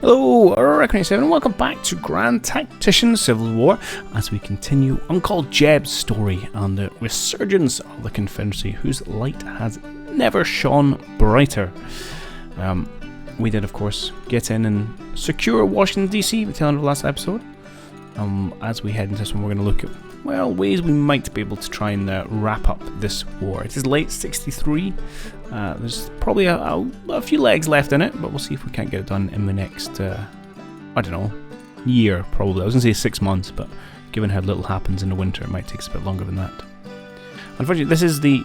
Hello, Reckoning 7, and welcome back to Grand Tactician Civil War as we continue Uncle Jeb's story and the resurgence of the Confederacy, whose light has never shone brighter. We did, of course, get in and secure Washington, D.C. at the tail end of the last episode. As we head into this one, we're going to look at, well, ways we might be able to try and wrap up this war. It is late 63. There's probably a few legs left in it, but we'll see if we can't get it done in the next, I don't know, year probably. I was going to say 6 months, but given how little happens in the winter, it might take us a bit longer than that. Unfortunately, this is the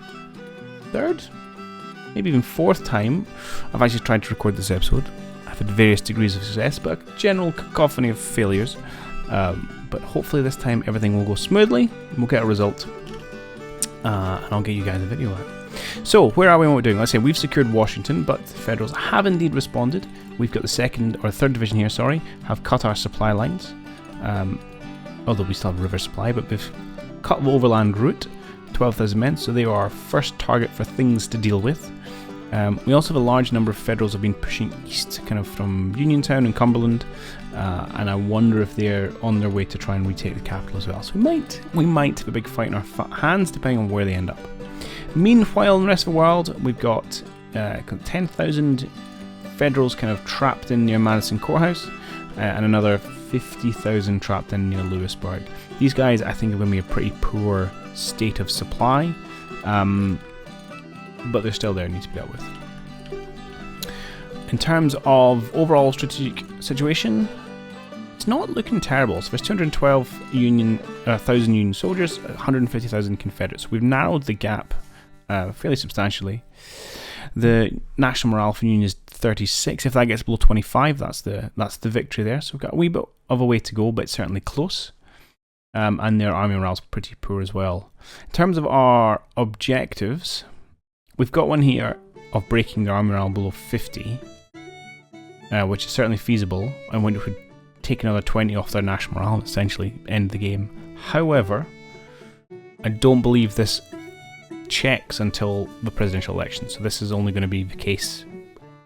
third, maybe even fourth time I've actually tried to record this episode. I've had various degrees of success, but a general cacophony of failures. But hopefully this time everything will go smoothly, and we'll get a result, and I'll get you guys a video out. So, where are we and what we're doing? Let's say we've secured Washington, but the Federals have indeed responded. We've got the 2nd or 3rd Division here, have cut our supply lines, although we still have river supply, but we've cut the overland route, 12,000 men, so they are our first target for things to deal with. We also have a large number of Federals have been pushing east, kind of from Uniontown and Cumberland, and I wonder if they're on their way to try and retake the capital as well. So we might have a big fight in our hands, depending on where they end up. Meanwhile, in the rest of the world, we've got 10,000 Federals kind of trapped in near Madison Courthouse, and another 50,000 trapped in near Lewisburg. These guys, I think, are going to be a pretty poor state of supply. But they're still there and need to be dealt with. In terms of overall strategic situation, it's not looking terrible. So there's 212,000 Union soldiers, 150,000 Confederates. So we've narrowed the gap fairly substantially. The national morale for Union is 36. If that gets below 25, that's the victory there. So we've got a wee bit of a way to go, but it's certainly close. And their army morale is pretty poor as well. In terms of our objectives, we've got one here of breaking their army morale below 50, which is certainly feasible, and when it would take another 20 off their national morale and essentially end the game. However, I don't believe this checks until the presidential election, so this is only going to be the case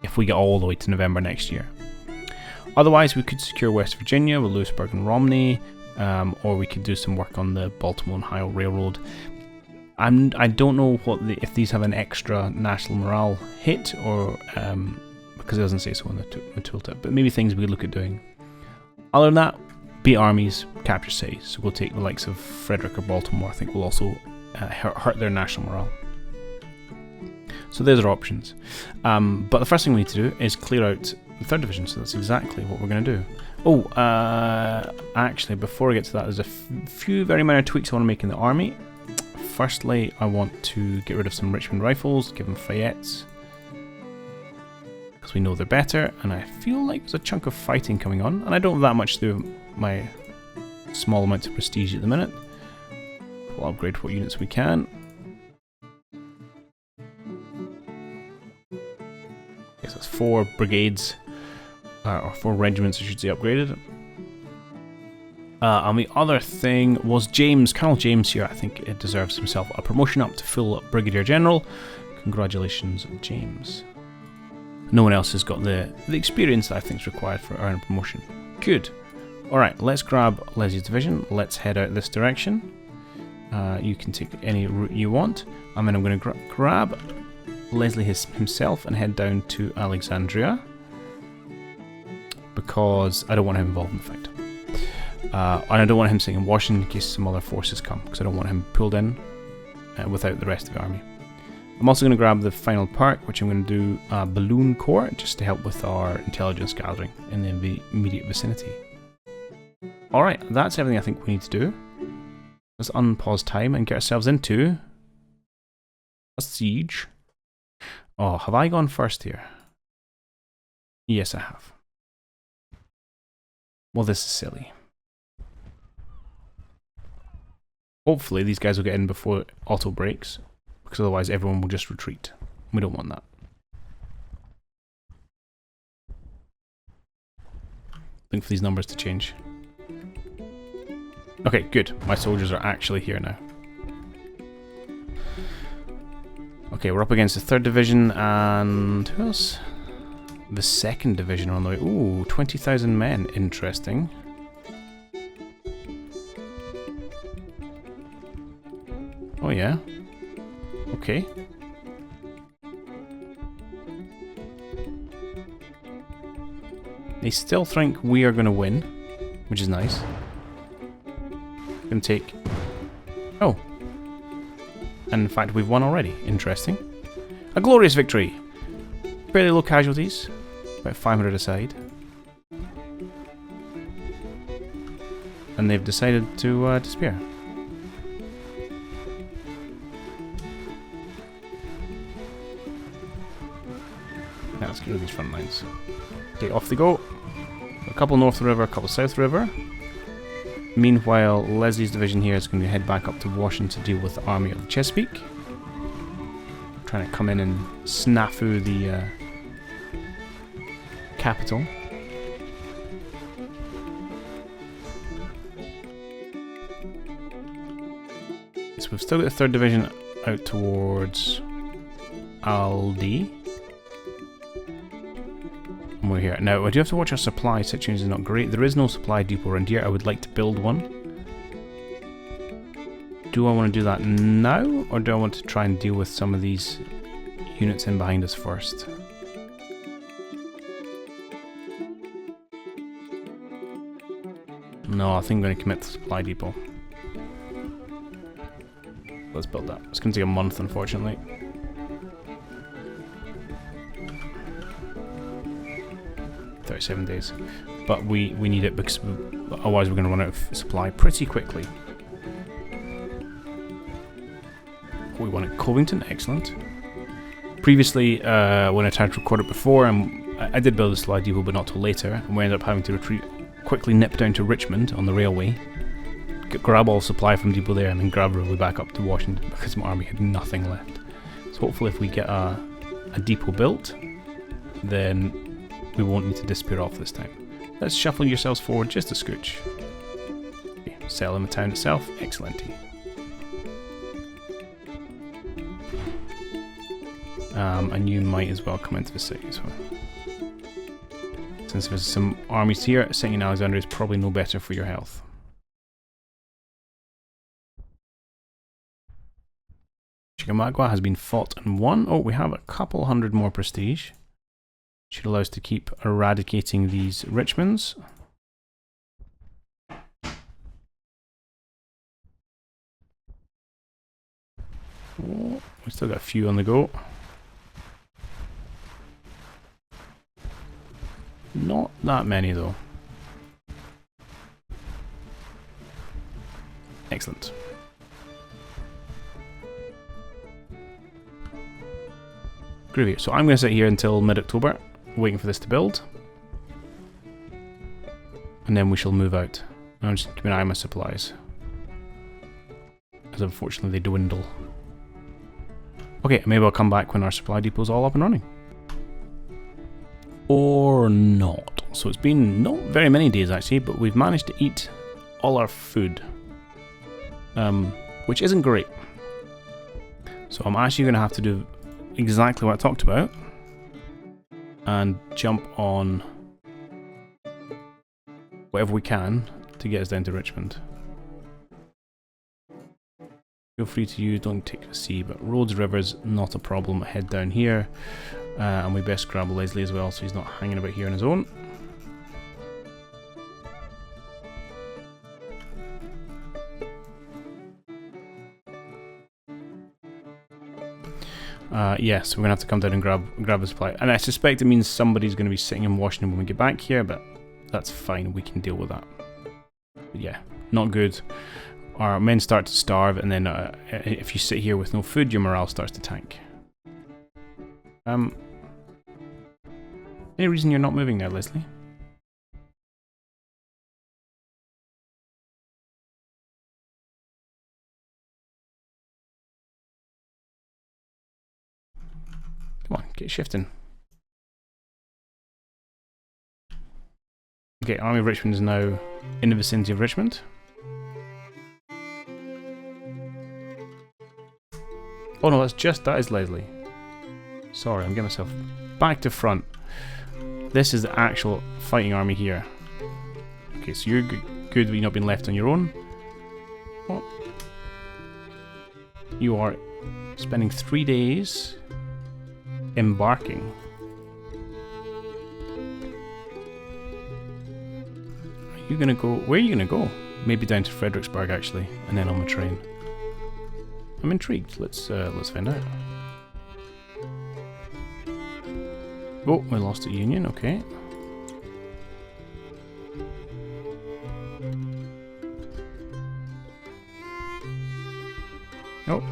if we get all the way to November next year. Otherwise, we could secure West Virginia with Lewisburg and Romney, or we could do some work on the Baltimore and Ohio Railroad. I don't know if these have an extra national morale hit, or because it doesn't say so in the tooltip, but maybe things we could look at doing. Other than that, beat armies, capture cities. So we'll take the likes of Frederick or Baltimore. I think will also hurt their national morale. So there's our options. But the first thing we need to do is clear out the 3rd Division, so that's exactly what we're going to do. Oh, actually, before I get to that, there's a few very minor tweaks I want to make in the army. Firstly, I want to get rid of some Richmond rifles, give them Fayettes, because we know they're better, and I feel like there's a chunk of fighting coming on, and I don't have that much to do with my small amount of prestige at the minute. We'll upgrade what units we can. Yes, that's 4 brigades, or 4 regiments I should say, upgraded. And the other thing was Colonel James here. I think it deserves himself a promotion up to full Brigadier General. Congratulations, James. No one else has got the experience that I think is required for earning promotion. Good. Alright, let's grab Leslie's division. Let's head out this direction. You can take any route you want. And then I'm going to grab Leslie himself and head down to Alexandria, because I don't want him involved in the fight. And I don't want him sitting in Washington in case some other forces come, because I don't want him pulled in without the rest of the army. I'm also going to grab the final part, which I'm going to do Balloon Corps, just to help with our intelligence gathering in the immediate vicinity. Alright, that's everything I think we need to do. Let's unpause time and get ourselves into a siege. Oh, have I gone first here? Yes, I have. Well, this is silly. Hopefully these guys will get in before auto breaks, because otherwise everyone will just retreat. We don't want that. Looking for these numbers to change. Okay, good. My soldiers are actually here now. Okay, we're up against the 3rd Division and who else? The 2nd Division are on the way. Ooh, 20,000 men. Interesting. Oh yeah. Okay. They still think we are going to win, which is nice. Going to take... Oh. And in fact, we've won already. Interesting. A glorious victory. Fairly low casualties. About 500 aside. And they've decided to disappear. Now let's get rid of these front lines. Okay, off they go. A couple north of the river, a couple south of the river. Meanwhile, Leslie's division here is going to head back up to Washington to deal with the army of Chesapeake. Trying to come in and snafu the capital. So we've still got the 3rd Division out towards Aldie. And we're here. Now, I do have to watch our supply situation is not great. There is no supply depot around here. I would like to build one. Do I want to do that now? Or do I want to try and deal with some of these units in behind us first? No, I think I'm going to commit to the supply depot. Let's build that. It's going to take a month, unfortunately. ...37 days. But we need it because otherwise we're going to run out of supply pretty quickly. We won at Covington, excellent. Previously, when I tried to record it before, I did build a supply depot, but not till later, and we ended up having to retreat, quickly nip down to Richmond on the railway, grab all supply from depot there, and then grab railway back up to Washington because my army had nothing left. So hopefully if we get a depot built, then we won't need to disappear off this time. Let's shuffle yourselves forward just a scooch. Okay, sell in the town itself, excellent. And you might as well come into the city as well. Since there's some armies here, sitting in Alexandria is probably no better for your health. Chickamauga has been fought and won. Oh, we have a couple hundred more prestige. Should allow us to keep eradicating these Richmonds. Oh, we still got a few on the go. Not that many though. Excellent. Groovy. So I'm going to sit here until mid-October, waiting for this to build. And then we shall move out. I'm just keeping an eye on my supplies, as unfortunately they dwindle. Okay, maybe I'll come back when our supply depot is all up and running. Or not. So it's been not very many days actually, but we've managed to eat all our food. Which isn't great. So I'm actually going to have to do exactly what I talked about and jump on whatever we can to get us down to Richmond. Feel free to use, don't take the sea, but roads, rivers, not a problem. Head down here, and we best grab Leslie as well so he's not hanging about here on his own. Yes, we're going to have to come down and grab a supply. And I suspect it means somebody's going to be sitting in Washington when we get back here, but that's fine, we can deal with that. But yeah, not good. Our men start to starve, and then if you sit here with no food, your morale starts to tank. Any reason you're not moving there, Leslie? Come on, get shifting. Okay, Army of Richmond is now in the vicinity of Richmond. Oh no, that is Leslie. Sorry, I'm getting myself back to front. This is the actual fighting army here. Okay, so you're good that you've not been left on your own. What? You are spending 3 days embarking. Are you gonna go? Where are you gonna go? Maybe down to Fredericksburg actually, and then on the train. I'm intrigued. Let's find out. Oh, we lost a Union. Okay. Oh.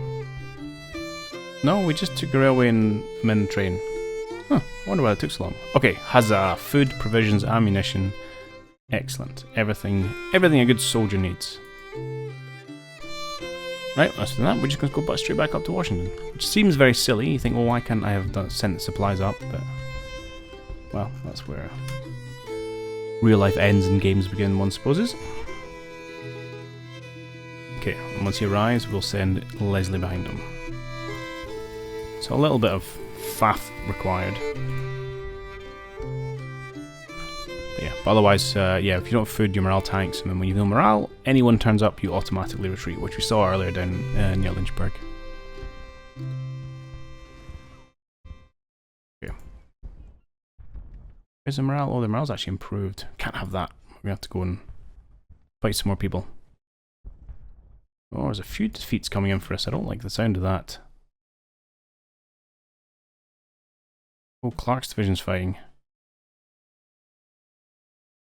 No, we just took a railway and men train. Huh, I wonder why it took so long. Okay, huzzah! Food, provisions, ammunition. Excellent. Everything a good soldier needs. Right, that's that. We're just going to go straight back up to Washington. Which seems very silly. You think, well, why can't I have sent the supplies up? But, well, that's where real life ends and games begin, one supposes. Okay, and once he arrives, we'll send Leslie behind him. So a little bit of faff required. But yeah, but otherwise, yeah, if you don't have food, your morale tanks, and then when you have no morale, anyone turns up, you automatically retreat, which we saw earlier down near Lynchburg. Okay. Where's the morale? Oh, the morale's actually improved. Can't have that. We're gonna have to go and fight some more people. Oh, there's a few defeats coming in for us. I don't like the sound of that. Oh, Clark's division's fighting.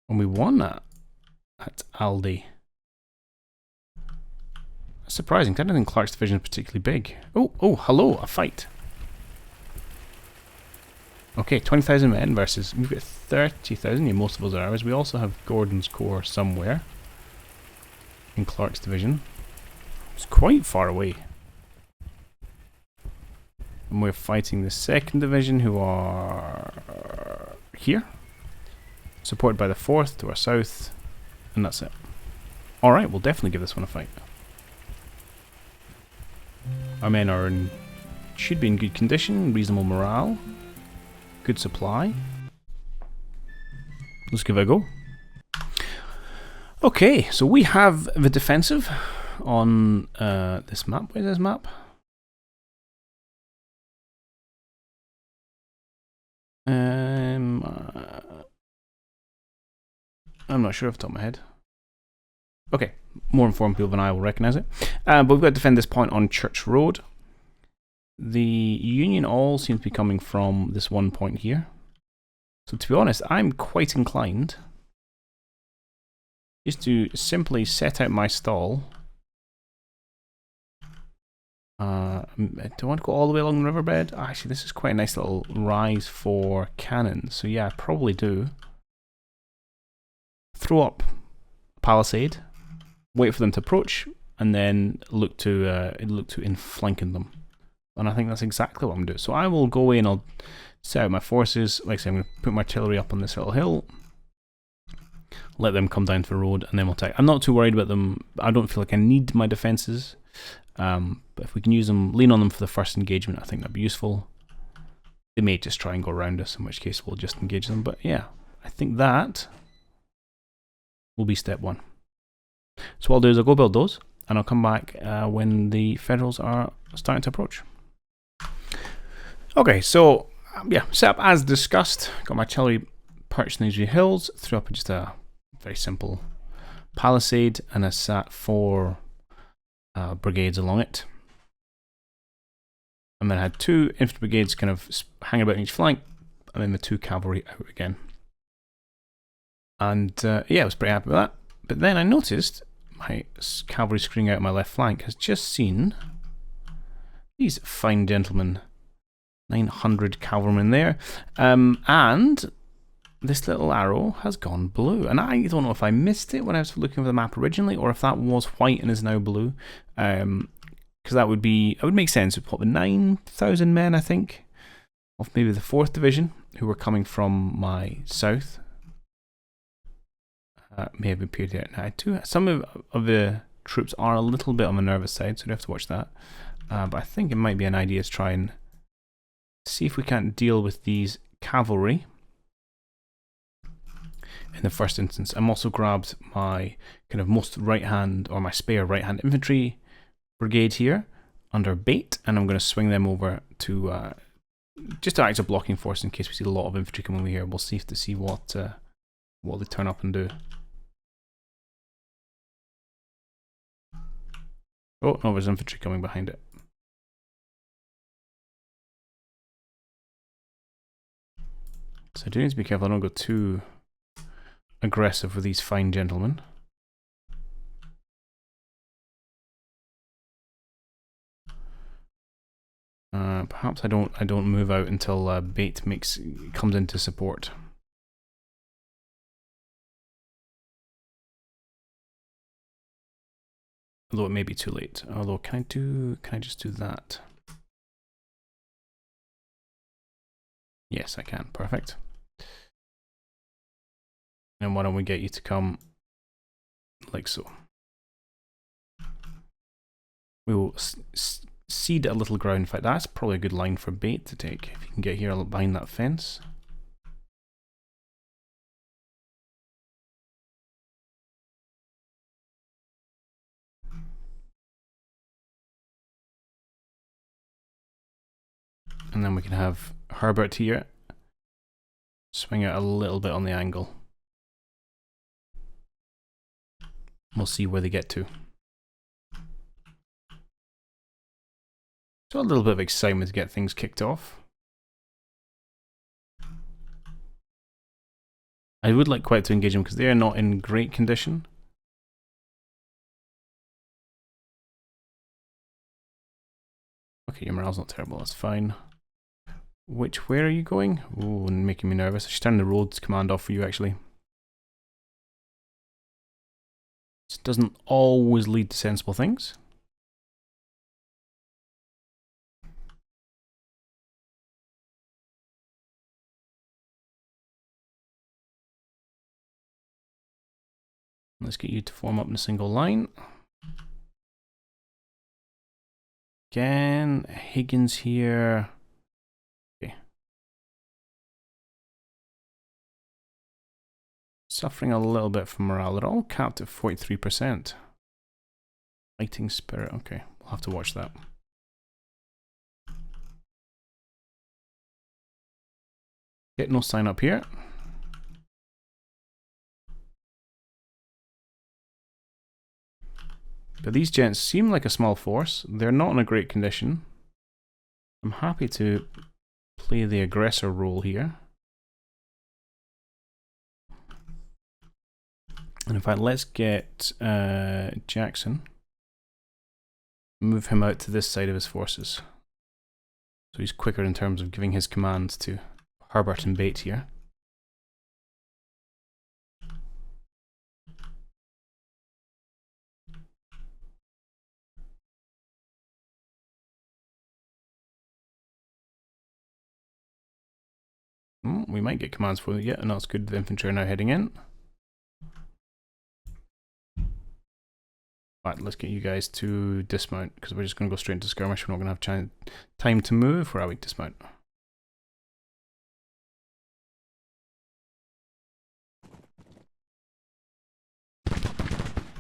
And we won that at Aldi. That's surprising. I don't think Clark's division is particularly big. Oh, hello, a fight. Okay, 20,000 men versus, we've got 30,000. Yeah, most of those are ours. We also have Gordon's Corps somewhere in Clark's division. It's quite far away. And we're fighting the 2nd Division, who are here. Supported by the 4th to our south. And that's it. Alright, we'll definitely give this one a fight. Our men are should be in good condition, reasonable morale, good supply. Let's give it a go. Okay, so we have the defensive on this map. Where's this map? I'm not sure off the top of my head. Okay, more informed people than I will recognise it. But we've got to defend this point on Church Road. The Union all seems to be coming from this one point here. So to be honest, I'm quite inclined just to simply set out my stall. Do I want to go all the way along the riverbed? Actually, this is quite a nice little rise for cannons. So yeah, I probably do. Throw up a palisade, wait for them to approach, and then look to flanking them. And I think that's exactly what I'm doing. So I will go away and I'll set out my forces. Like I say, I'm going to put my artillery up on this little hill, let them come down to the road, and then we'll take. I'm not too worried about them. I don't feel like I need my defences. But if we can use them, lean on them for the first engagement, I think that'd be useful. They may just try and go around us, in which case we'll just engage them. But yeah, I think that will be step one. So what I'll do is I'll go build those, and I'll come back when the Federals are starting to approach. Okay, so yeah, set up as discussed. Got my artillery perched in these hills, threw up just a very simple palisade, and I sat 4 brigades along it. And then I had 2 infantry brigades kind of hanging about on each flank, and then the 2 cavalry out again. And yeah, I was pretty happy with that. But then I noticed my cavalry screening out my left flank has just seen these fine gentlemen, 900 cavalrymen there, and this little arrow has gone blue. And I don't know if I missed it when I was looking over the map originally, or if that was white and is now blue. Because that would make sense. We'd put the 9,000 men, I think, of maybe the 4th Division, who were coming from my south. May have appeared here now too. Some of the troops are a little bit on the nervous side, so we have to watch that. But I think it might be an idea to try and see if we can't deal with these cavalry in the first instance. I'm also grabbed my kind of most right hand, or my spare right hand infantry brigade here under bait, and I'm going to swing them over to just to act as a blocking force in case we see a lot of infantry coming over here. We'll see to see what they turn up and do. Oh no, there's infantry coming behind it. So I do need to be careful I don't go too aggressive with these fine gentlemen. Perhaps I don't move out until bait comes into support. Although it may be too late. Although can I just do that? Yes, I can. Perfect. And why don't we get you to come like so? We will cede a little ground. In fact, that's probably a good line for bait to take. If you can get here behind that fence. And then we can have Herbert here. Swing out a little bit on the angle. We'll see where they get to. So a little bit of excitement to get things kicked off. I would like quite to engage them because they are not in great condition. Okay, your morale's not terrible, that's fine. Where are you going? Oh, and making me nervous. I should turn the roads command off for you actually. This doesn't always lead to sensible things. Let's get you to form up in a single line. Again, Higgins here. Okay. Suffering a little bit from morale. They're all capped at 43%. Fighting spirit. Okay, we'll have to watch that. Get no sign up here. But these gents seem like a small force. They're not in a great condition. I'm happy to play the aggressor role here. And in fact, let's get Jackson. Move him out to this side of his forces. So he's quicker in terms of giving his commands to Herbert and Bate here. We might get commands for it yet, and that's good. The infantry are now heading in. Right, let's get you guys to dismount, because we're just going to go straight into skirmish. We're not going to have time to move. Where are we? Dismount.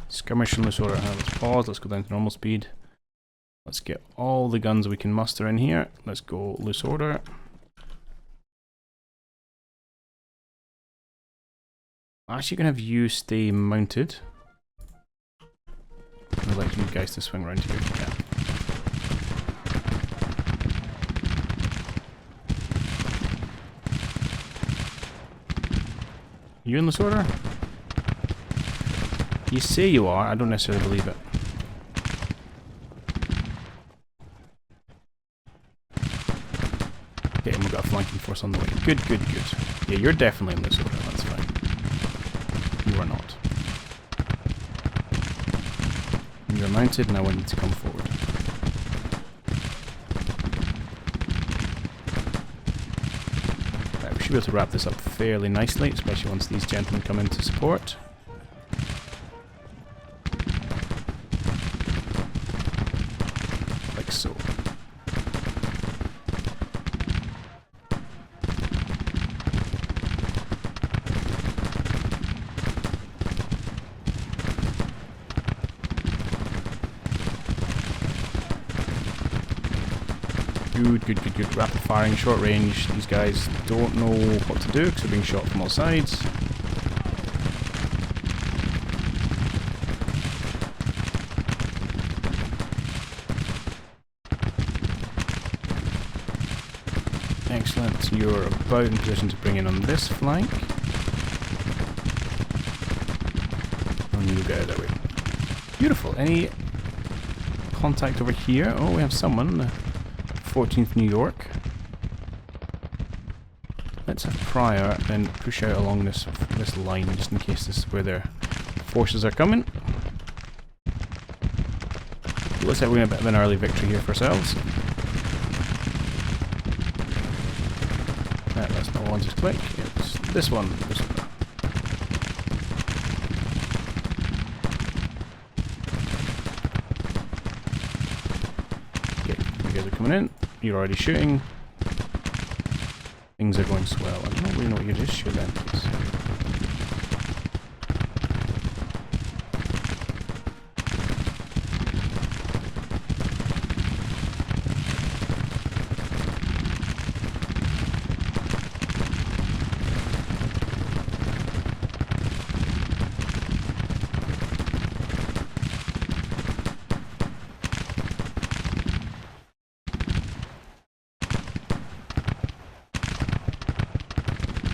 Skirmish in loose order. Let's pause. Let's go down to normal speed. Let's get all the guns we can muster in here. Let's go loose order. I'm actually going to have you stay mounted. I'd like you guys to swing around here. Yeah. You in this order? You say you are, I don't necessarily believe it. Okay, and we've got a flanking force on the way. Good, good, good. Yeah, you're definitely in this order, that's fine. You are not. You're mounted, and I want you to come forward. Right, we should be able to wrap this up fairly nicely, especially once these gentlemen come in to support. Like so. Good, good, good, good. Rapid firing, short range. These guys don't know what to do because they're being shot from all sides. Excellent. You're about in position to bring in on this flank. And you'll get out that way. Beautiful. Any contact over here? Oh, we have someone. The 14th New York. Let's have Pryor then push out along this line just in case this is where their forces are coming. Looks like we're going to have a bit of an early victory here for ourselves. That's not one just click. It's this one. This one. Okay, you guys are coming in. You're already shooting. Things are going swell. I don't really know what you just shoot then, please.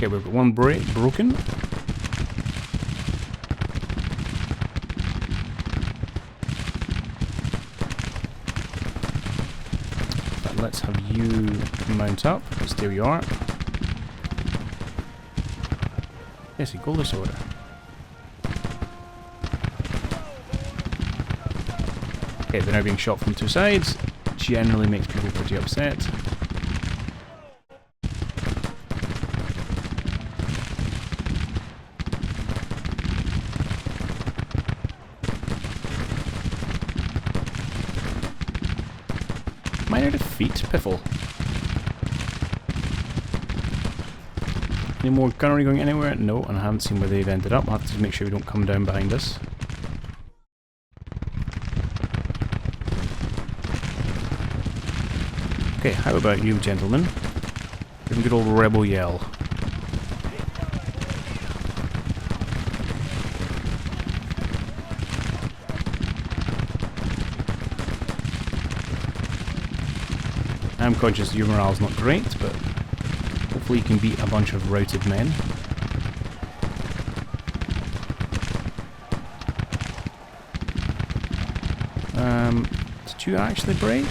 Okay, we've got one broken. But let's have you mount up. Yes, there we are. Yes, go this order. Okay, they're now being shot from two sides. Generally makes people pretty upset. Minor defeat, piffle. Any more gunnery going anywhere? No, and I haven't seen where they've ended up. I'll have to make sure we don't come down behind us. Okay, how about you, gentlemen? Give a good old rebel yell. I'm conscious your morale's not great, but hopefully you can beat a bunch of routed men. Did you actually break?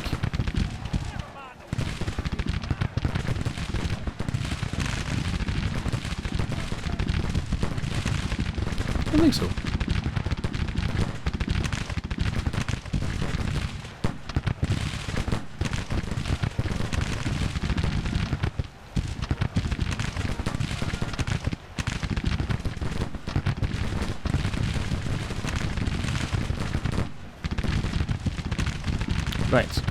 I don't think so. Right,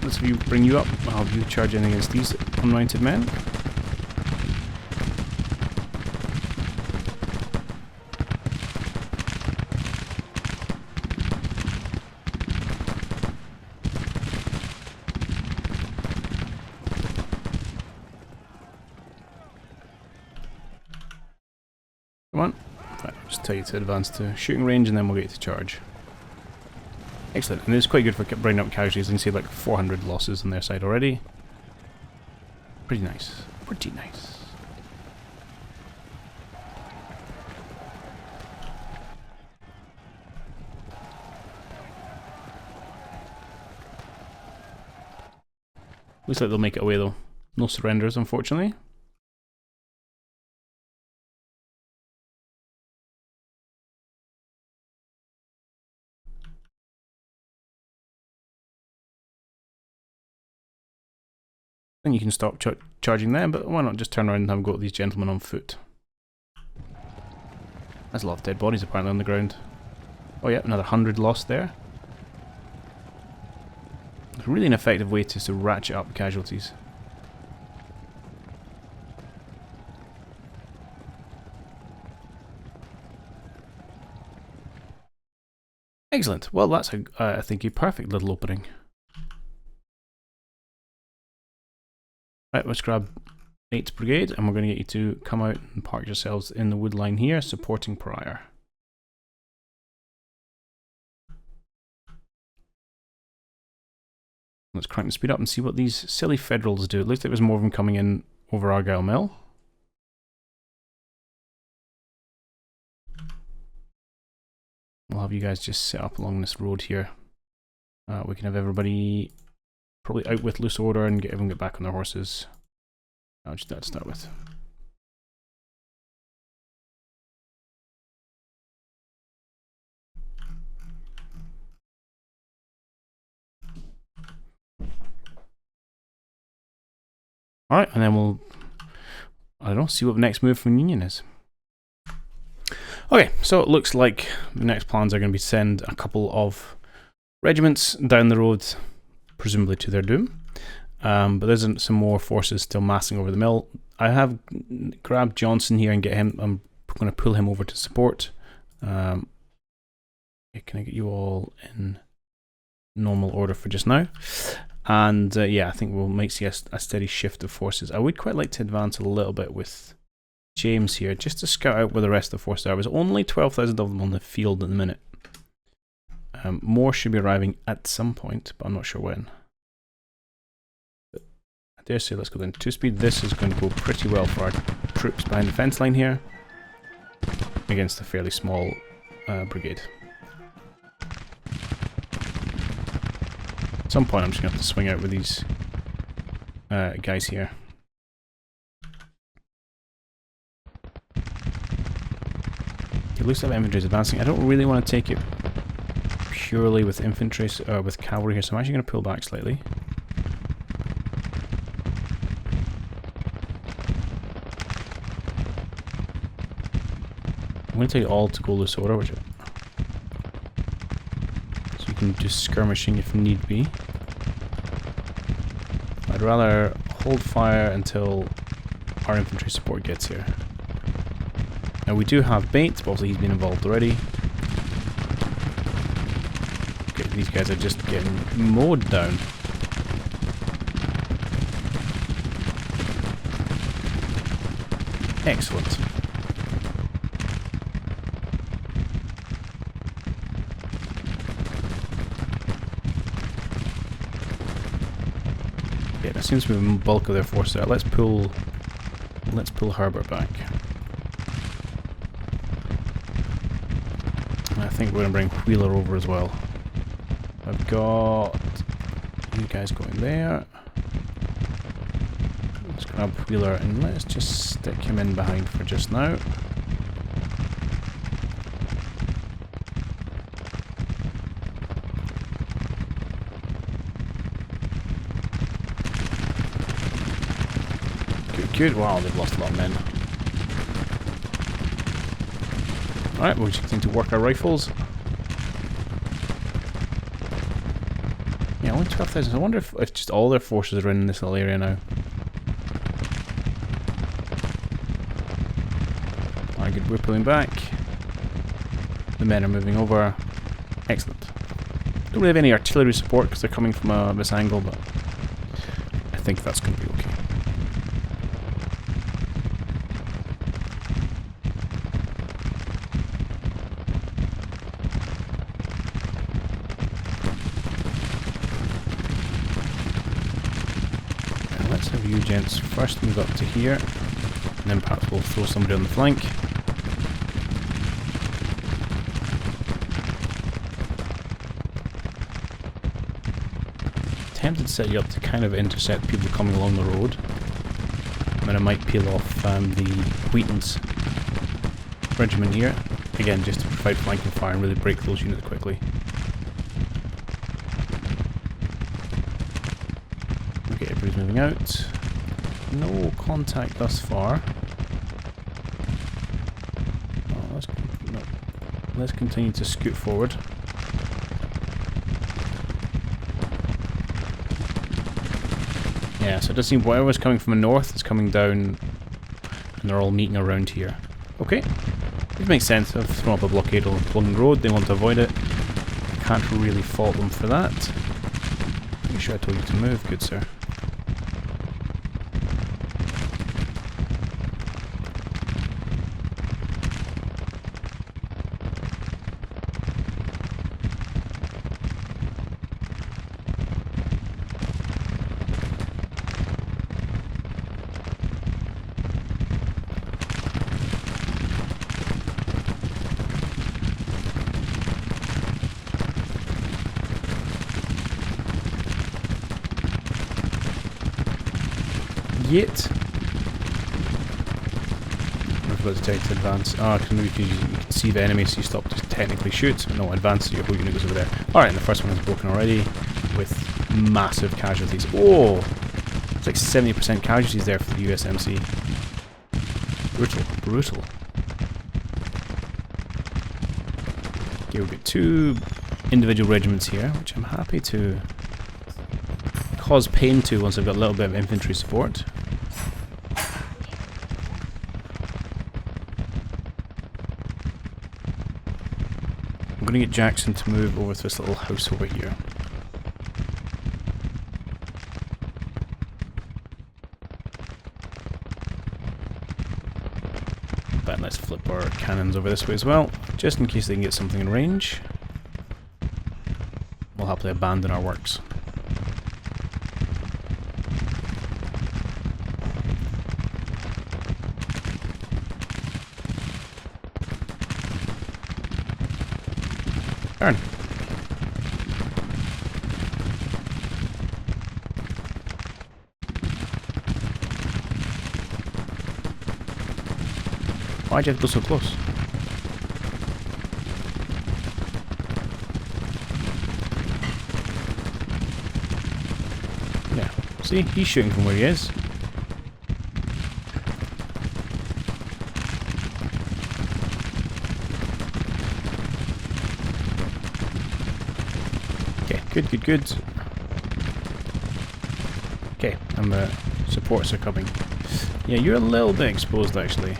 let's bring you up. I'll have you charge in against these unmounted men. Come on. Right, I'll just tell you to advance to shooting range and then we'll get you to charge. Excellent, and it's quite good for bringing up casualties. You can see like 400 losses on their side already. Pretty nice. Pretty nice. Looks like they'll make it away though. No surrenders, unfortunately. And you can stop charging them, but why not just turn around and have a go at these gentlemen on foot? There's a lot of dead bodies apparently on the ground. Oh yeah, another 100 lost there. It's really an effective way to ratchet up casualties. Excellent. Well, that's I think a perfect little opening. Right, let's grab 8th Brigade, and we're going to get you to come out and park yourselves in the wood line here, supporting Pryor. Let's crank the speed up and see what these silly Federals do. It looks like there's more of them coming in over Argyle Mill. We'll have you guys just set up along this road here. We can have everybody probably out with loose order and get everyone back on their horses. I'll just do that to start with. Alright, and then we'll, I don't know, see what the next move from Union is. Okay, so it looks like the next plans are going to be to send a couple of regiments down the road, presumably to their doom. But there's some more forces still massing over the mill. I have grabbed Johnson here and get him, I'm going to pull him over to support. Can I get you all in normal order for just now? And yeah, I think we'll make see a steady shift of forces. I would quite like to advance a little bit with James here, just to scout out where the rest of the forces are. There's only 12,000 of them on the field at the minute. More should be arriving at some point, but I'm not sure when. But I dare say let's go then 2-speed. This is going to go pretty well for our troops behind the fence line here, against a fairly small brigade. At some point I'm just going to have to swing out with these guys here. It looks like infantry is advancing. I don't really want to take it purely with infantry, with cavalry here, so I'm actually going to pull back slightly. I'm going to tell you all to go loose order, so you can do skirmishing if need be. I'd rather hold fire until our infantry support gets here. Now we do have bait, but obviously he's been involved already. Okay, these guys are just getting mowed down. Excellent. Yeah, that seems to be the bulk of their force out. Let's pull Herbert back. I think we're going to bring Wheeler over as well. I've got you guys going there. Let's grab Wheeler and let's just stick him in behind for just now. Good. Wow, they've lost a lot of men. Alright, we'll just continue to work our rifles. Yeah, only 12,000. I wonder if just all their forces are in this little area now. Alright, good. We're pulling back. The men are moving over. Excellent. Don't really have any artillery support because they're coming from this angle, but I think that's going to be okay. Let's have you gents first move up to here, and then perhaps we'll throw somebody on the flank. Tempted to set you up to kind of intercept people coming along the road. And then I might peel off the Wheaton's regiment here, again just to provide flanking fire and really break those units quickly. Okay, everybody's moving out. No contact thus far. Oh, let's continue to scoot forward. Yeah, so it does seem whatever's coming from the north is coming down, and they're all meeting around here. Okay, it makes sense. I've thrown up a blockade along the road. They want to avoid it. Can't really fault them for that. Pretty sure I told you to move, good sir. Yet. I forgot to tell you to advance. Ah, because you can see the enemy, so you stop to technically shoot. No, advance, so your whole unit goes over there. Alright, and the first one is broken already, with massive casualties. Oh! It's like 70% casualties there for the USMC. Brutal, brutal. Okay, we've got 2 individual regiments here, which I'm happy to cause pain to once I've got a little bit of infantry support. I'm going to get Jackson to move over to this little house over here. But let's flip our cannons over this way as well, just in case they can get something in range. We'll happily abandon our works. Turn. Why'd you have to go so close? Yeah, see? He's shooting from where he is. Okay, good, good, good. Okay, and the supports are coming. Yeah, you're a little bit exposed actually.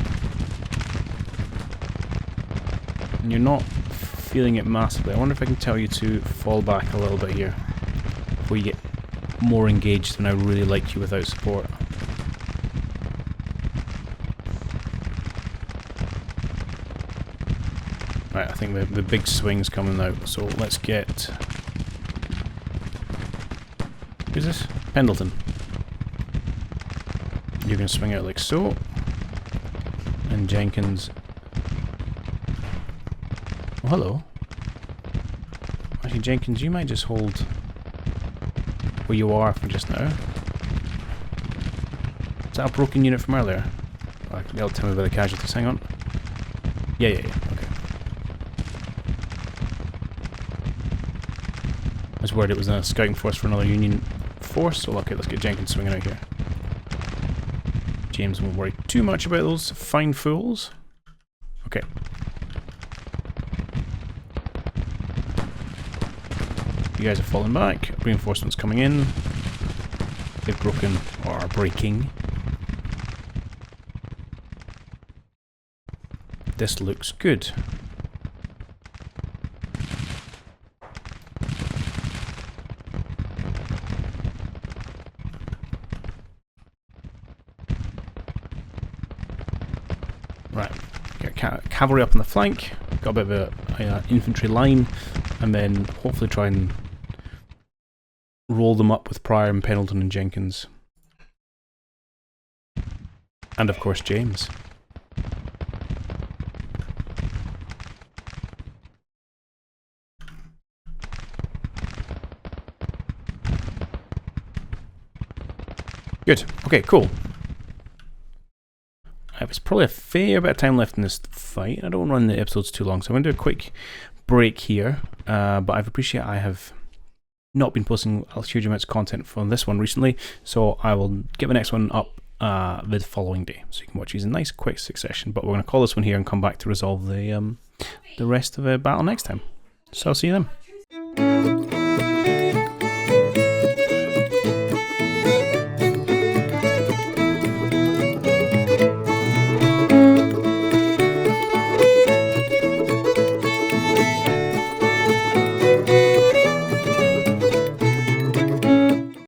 And you're not feeling it massively. I wonder if I can tell you to fall back a little bit here before you get more engaged when I really like you without support. Right, I think the big swing's coming out, so let's get... Who's this? Pendleton. You're going to swing out like so. And Jenkins... Oh, hello. Actually, Jenkins, you might just hold where you are for just now. Is that a broken unit from earlier? Oh, they'll tell me about the casualties. Hang on. Yeah. Okay. I was worried it was a scouting force for another Union force, so okay, let's get Jenkins swinging out here. James won't worry too much about those fine fools. Okay. You guys are falling back. Reinforcements coming in. They've broken, or are breaking. This looks good. Right, get cavalry up on the flank. Got a bit of a infantry line, and then hopefully try and roll them up with Pryor and Pendleton and Jenkins. And of course James. Good. Okay, cool. There's probably a fair bit of time left in this fight. I don't want to run the episodes too long, so I'm going to do a quick break here. But I appreciate I have not been posting a huge amounts of content from this one recently, so I will get the next one up the following day, so you can watch these in nice quick succession. But we're going to call this one here and come back to resolve the rest of the battle next time. So I'll see you then.